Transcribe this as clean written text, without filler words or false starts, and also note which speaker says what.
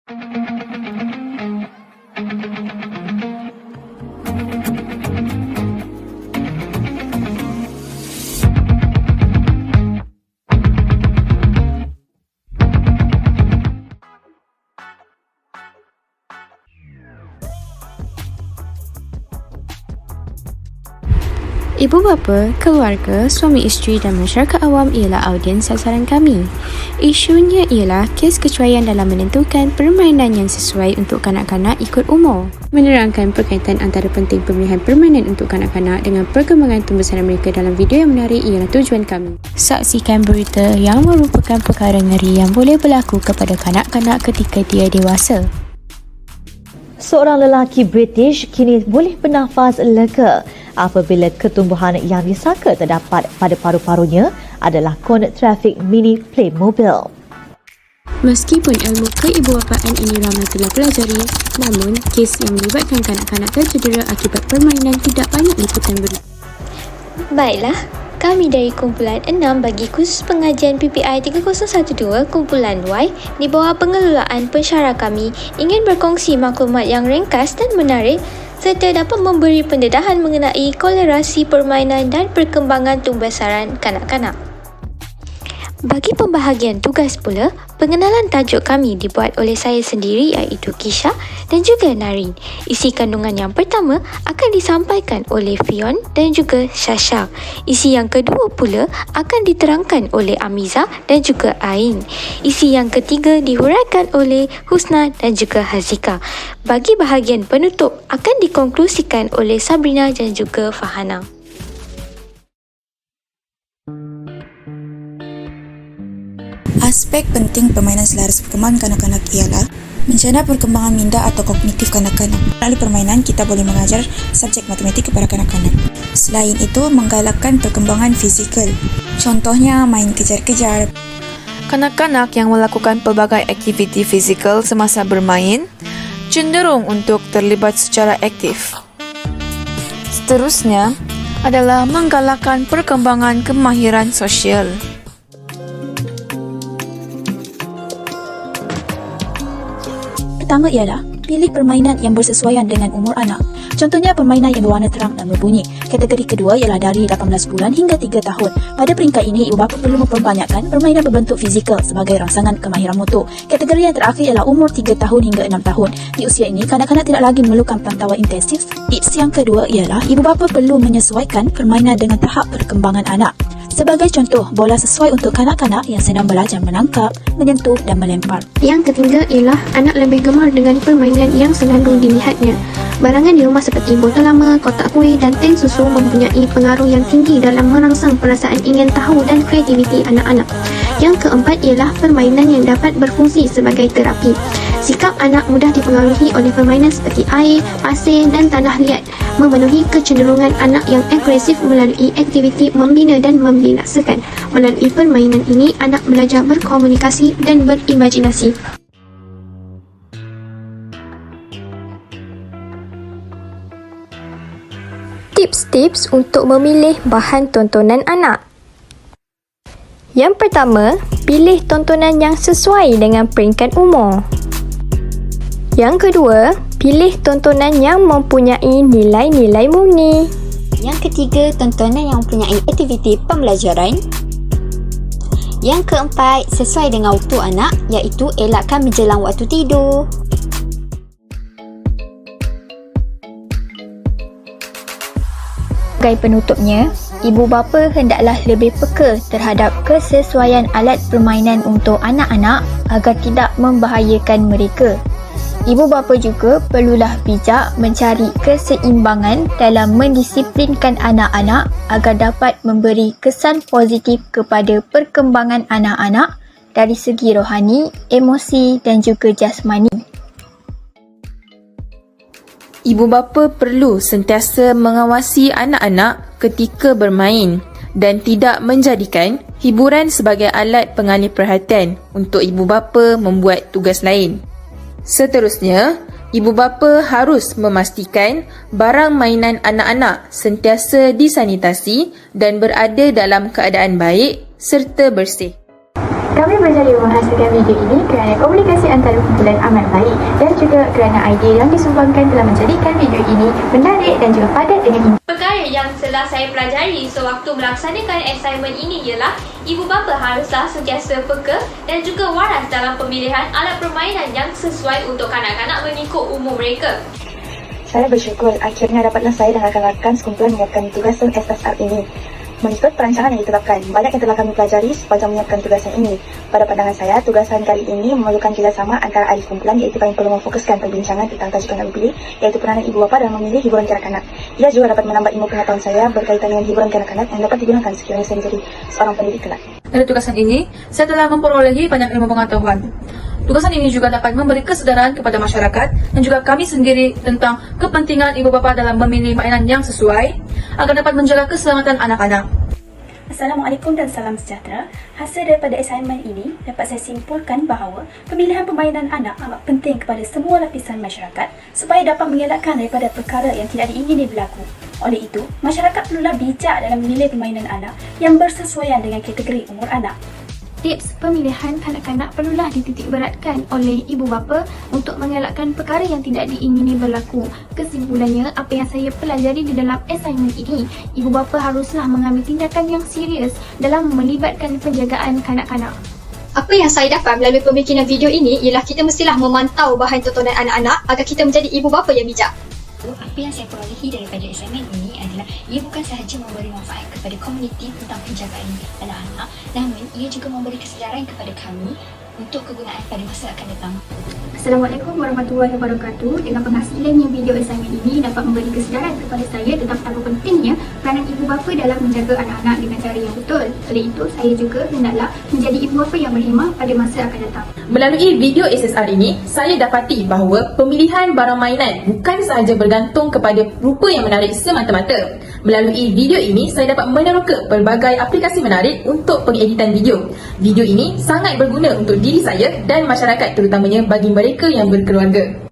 Speaker 1: Ibu bapa, keluarga, suami isteri dan masyarakat awam ialah audiens sasaran kami. Isunya ialah kes kecuaian dalam menentukan permainan yang sesuai untuk kanak-kanak ikut umur. Menerangkan perkaitan antara penting pemilihan permainan untuk kanak-kanak dengan perkembangan pembesaran mereka dalam video yang menarik ialah tujuan kami. Saksikan berita yang merupakan perkara ngeri yang boleh berlaku kepada kanak-kanak ketika dia dewasa.
Speaker 2: Seorang lelaki British kini boleh bernafas lega apabila ketumbuhan yang disangka terdapat pada paru-parunya adalah konek trafik mini Playmobil.
Speaker 1: Meskipun ilmu keibubapaan ini ramai telah pelajari, namun kes yang melibatkan kanak-kanak tercedera akibat permainan tidak banyak liputan berita.
Speaker 3: Baiklah, kami dari kumpulan 6 bagi khusus pengajian PPI 3012 kumpulan Y di bawah pengelolaan pensyarah kami ingin berkongsi maklumat yang ringkas dan menarik serta dapat memberi pendedahan mengenai kolerasi permainan dan perkembangan tumbesaran kanak-kanak. Bagi pembahagian tugas pula, pengenalan tajuk kami dibuat oleh saya sendiri iaitu Kisha dan juga Narin. Isi kandungan yang pertama akan disampaikan oleh Fion dan juga Shasha. Isi yang kedua pula akan diterangkan oleh Amiza dan juga Ain. Isi yang ketiga dihuraikan oleh Husna dan juga Hazika. Bagi bahagian penutup akan dikonklusikan oleh Sabrina dan juga Fahana.
Speaker 4: Aspek penting permainan selaras perkembangan kanak-kanak ialah mencegah perkembangan minda atau kognitif kanak-kanak. Melalui permainan, kita boleh mengajar subjek matematik kepada kanak-kanak. Selain itu, menggalakkan perkembangan fizikal. Contohnya, main kejar-kejar.
Speaker 5: Kanak-kanak yang melakukan pelbagai aktiviti fizikal semasa bermain cenderung untuk terlibat secara aktif. Seterusnya adalah menggalakkan perkembangan kemahiran sosial.
Speaker 6: Pertama ialah pilih permainan yang bersesuaian dengan umur anak. Contohnya permainan yang berwarna terang dan berbunyi. Kategori kedua ialah dari 18 bulan hingga 3 tahun. Pada peringkat ini, ibu bapa perlu memperbanyakkan permainan berbentuk fizikal sebagai rangsangan kemahiran motor. Kategori yang terakhir ialah umur 3 tahun hingga 6 tahun. Di usia ini, kanak-kanak tidak lagi memerlukan pantauan intensif. Tips yang kedua ialah ibu bapa perlu menyesuaikan permainan dengan tahap perkembangan anak. Sebagai contoh, bola sesuai untuk kanak-kanak yang sedang belajar menangkap, menyentuh dan melempar.
Speaker 3: Yang ketiga ialah anak lebih gemar dengan permainan yang selalu dilihatnya. Barangan di rumah seperti botol lama, kotak kuih dan tin susu mempunyai pengaruh yang tinggi dalam merangsang perasaan ingin tahu dan kreativiti anak-anak. Yang keempat ialah permainan yang dapat berfungsi sebagai terapi. Sikap anak mudah dipengaruhi oleh permainan seperti air, pasir dan tanah liat, memenuhi kecenderungan anak yang agresif melalui aktiviti membina dan membinasakan. Melalui permainan ini, anak belajar berkomunikasi dan berimajinasi. Tips-tips untuk memilih bahan tontonan anak. Yang pertama, pilih tontonan yang sesuai dengan peringkat umur. Yang kedua, pilih tontonan yang mempunyai nilai-nilai murni.
Speaker 7: Yang ketiga, tontonan yang mempunyai aktiviti pembelajaran. Yang keempat, sesuai dengan waktu anak, iaitu elakkan menjelang waktu tidur.
Speaker 3: Sebagai penutupnya, ibu bapa hendaklah lebih peka terhadap kesesuaian alat permainan untuk anak-anak agar tidak membahayakan mereka. Ibu bapa juga perlulah bijak mencari keseimbangan dalam mendisiplinkan anak-anak agar dapat memberi kesan positif kepada perkembangan anak-anak dari segi rohani, emosi dan juga jasmani.
Speaker 8: Ibu bapa perlu sentiasa mengawasi anak-anak ketika bermain dan tidak menjadikan hiburan sebagai alat pengalih perhatian untuk ibu bapa membuat tugas lain. Seterusnya, ibu bapa harus memastikan barang mainan anak-anak sentiasa disanitasi dan berada dalam keadaan baik serta bersih.
Speaker 1: Kami berjaya menghasilkan video ini kerana komunikasi antara kumpulan amat baik dan juga kerana idea yang disumbangkan telah menjadikan video ini menarik dan juga padat dengan
Speaker 3: Perkara yang telah saya pelajari sewaktu melaksanakan assignment ini ialah ibu bapa haruslah sentiasa peka dan juga waras dalam pemilihan alat permainan yang sesuai untuk kanak-kanak mengikut umur mereka.
Speaker 4: Saya bersyukur akhirnya dapatlah saya dan rakan-rakan sekumpulan menyiapkan tugasan SSR ini. Mengikut perancangan yang ditetapkan, banyak yang telah kami pelajari sepanjang menyiapkan tugasan ini. Pada pandangan saya, tugasan kali ini memerlukan kerjasama antara ahli kumpulan iaitu kami perlu memfokuskan perbincangan tentang tajuk yang kami pilih iaitu peranan ibu bapa dalam memilih hiburan kanak-kanak. Ia juga dapat menambah ilmu pengetahuan saya berkaitan dengan hiburan kanak-kanak yang dapat digunakan sekiranya saya menjadi seorang pendidik kelak.
Speaker 5: Dari tugasan ini, saya telah memperolehi banyak ilmu pengetahuan. Tugasan ini juga dapat memberi kesedaran kepada masyarakat dan juga kami sendiri tentang kepentingan ibu bapa dalam memilih mainan yang sesuai agar dapat menjaga keselamatan anak-anak.
Speaker 6: Assalamualaikum dan salam sejahtera. Hasil daripada assignment ini dapat saya simpulkan bahawa pemilihan permainan anak amat penting kepada semua lapisan masyarakat supaya dapat mengelakkan daripada perkara yang tidak diingini berlaku. Oleh itu, masyarakat perlulah bijak dalam memilih permainan anak yang bersesuaian dengan kategori umur anak.
Speaker 3: Tips pemilihan kanak-kanak perlulah dititikberatkan oleh ibu bapa untuk mengelakkan perkara yang tidak diingini berlaku. Kesimpulannya, apa yang saya pelajari di dalam assignment ini, ibu bapa haruslah mengambil tindakan yang serius dalam melibatkan penjagaan kanak-kanak.
Speaker 9: Apa yang saya dapat melalui pembikinan video ini ialah kita mestilah memantau bahan tontonan anak-anak agar kita menjadi ibu bapa yang bijak.
Speaker 10: Apa yang saya perolehi daripada assignment ini adalah ia bukan sahaja memberi manfaat kepada komuniti tentang penjagaan anak-anak, namun ia juga memberi kesedaran kepada kami untuk kegunaan pada masa akan datang.
Speaker 3: Assalamualaikum warahmatullahi wabarakatuh. Dengan penghasilannya video assignment ini dapat memberi kesedaran kepada saya tentang betapa pentingnya peranan ibu bapa dalam menjaga anak-anak dengan cara yang betul. Oleh itu, saya juga hendaklah menjadi ibu bapa yang berhemah pada masa akan datang.
Speaker 8: Melalui video SSR ini, saya dapati bahawa pemilihan barang mainan bukan sahaja bergantung kepada rupa yang menarik semata-mata. Melalui video ini, saya dapat meneroka pelbagai aplikasi menarik untuk pengeditan video. Video ini sangat berguna untuk diri saya dan masyarakat terutamanya bagi mereka yang berkeluarga.